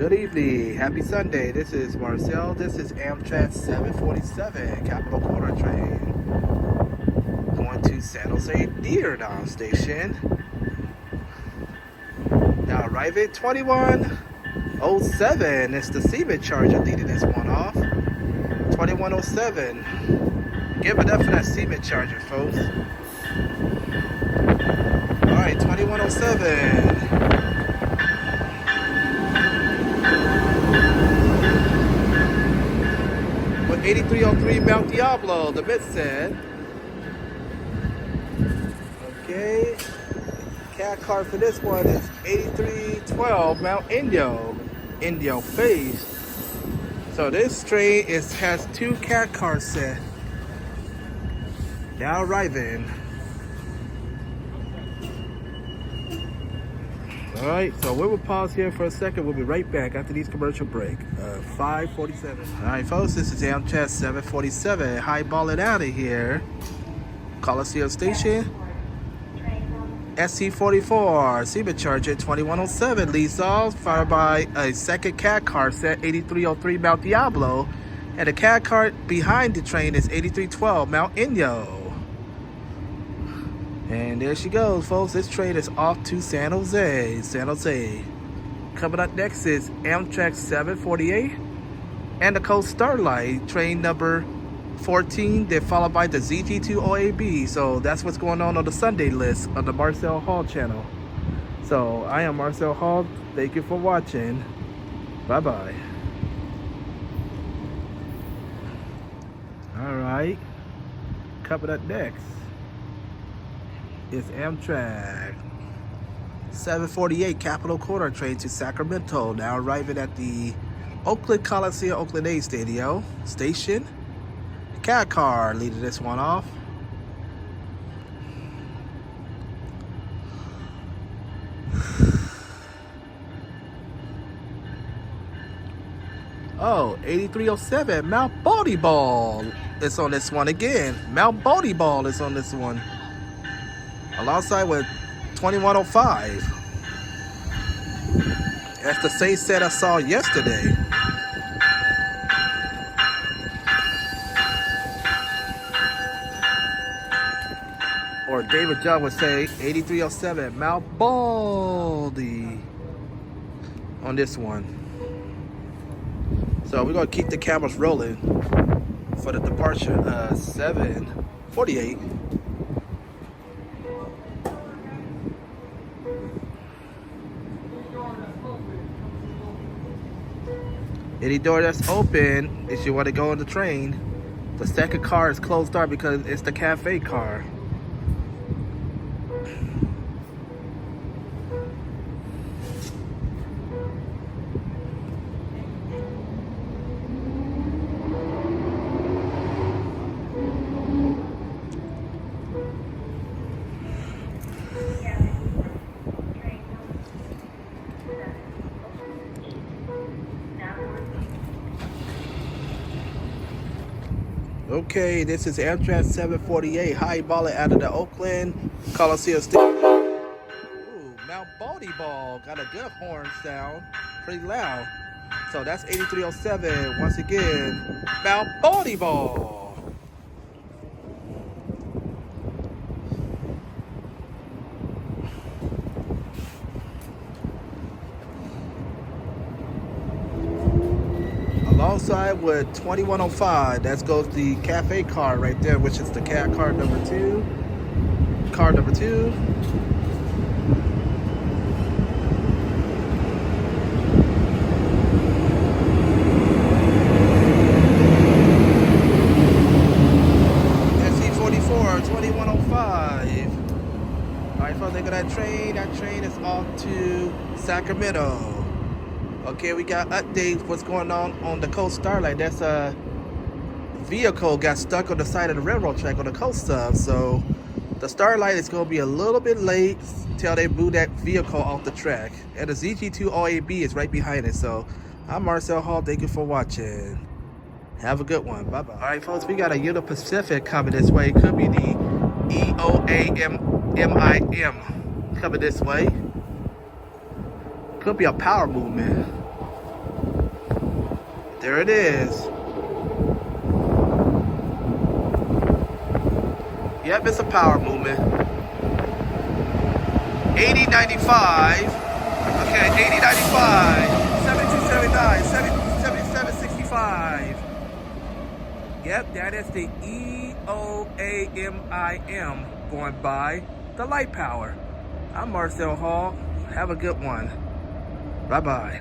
Good evening. Happy Sunday. This is Marcel. This is Amtrak 747 Capital Corner train going to San Jose Deardown Station. Now arriving 2107. It's the cement charger leading this one off. 2107. Give it up for that cement charger, folks. Alright, 2107. With 8303 Mount Diablo, the bit said. Okay. Cat card for this one is 8312 Mount Indio Face. So this train has two cat cars set. Now arriving. Alright, so we will pause here for a second. We'll be right back after these commercial break. 5:47. Alright, folks, this is Amtrak 747. Highballing out of here. Coliseum Station. SC44. Cement charger 2107. Leads off, followed by a second cat car set 8303 Mount Diablo. And the cat car behind the train is 8312 Mount Indio. And there she goes, folks. This train is off to San Jose. Coming up next is Amtrak 748 and the Coast Starlight, train number 14. Then followed by the ZG2 OAB. So that's what's going on the Sunday list on the Marcel Hall channel. So I am Marcel Hall. Thank you for watching. Bye-bye. All right. Coming up next is Amtrak 748 Capital Corner train to Sacramento. Now arriving at the Oakland Coliseum, Oakland A Stadium station. Cat car leading this one off. Oh, 8307 Mount Ball is on this one again. Mount Ball is on this one. Alongside with 2105. That's the same set I saw yesterday. Or David John would say 8307 Mount Baldy on this one. So we're gonna keep the cameras rolling for the departure 748. Any door that's open, if you want to go on the train, the second car is closed off because it's the cafe car. Okay, this is Amtrak 748 highballing out of the Oakland Coliseum Station. Ooh, Mount Ball got a good horn sound, pretty loud. So that's 8307 once again. Mount Ball. Alongside with 2105, that goes the cafe car right there, which is the cat car number 2. Car number 2. SC44, 2105. Alright, folks, look at that train. That train is off to Sacramento. Okay, we got updates what's going on the Coast Starlight. That's a vehicle got stuck on the side of the railroad track on the coast sub. So the Starlight is going to be a little bit late till they move that vehicle off the track. And the ZG2 OAB is right behind it. So I'm Marcel Hall. Thank you for watching. Have a good one. Bye-bye. All right, folks, we got a Union Pacific coming this way. Could be the EOAMIM coming this way. Could be a power movement. There it is. Yep, it's a power movement. 8095. Okay, 8095. 7279. 7765. Yep, that is the EOAMIM going by the light power. I'm Marcel Hall. Have a good one. Bye-bye.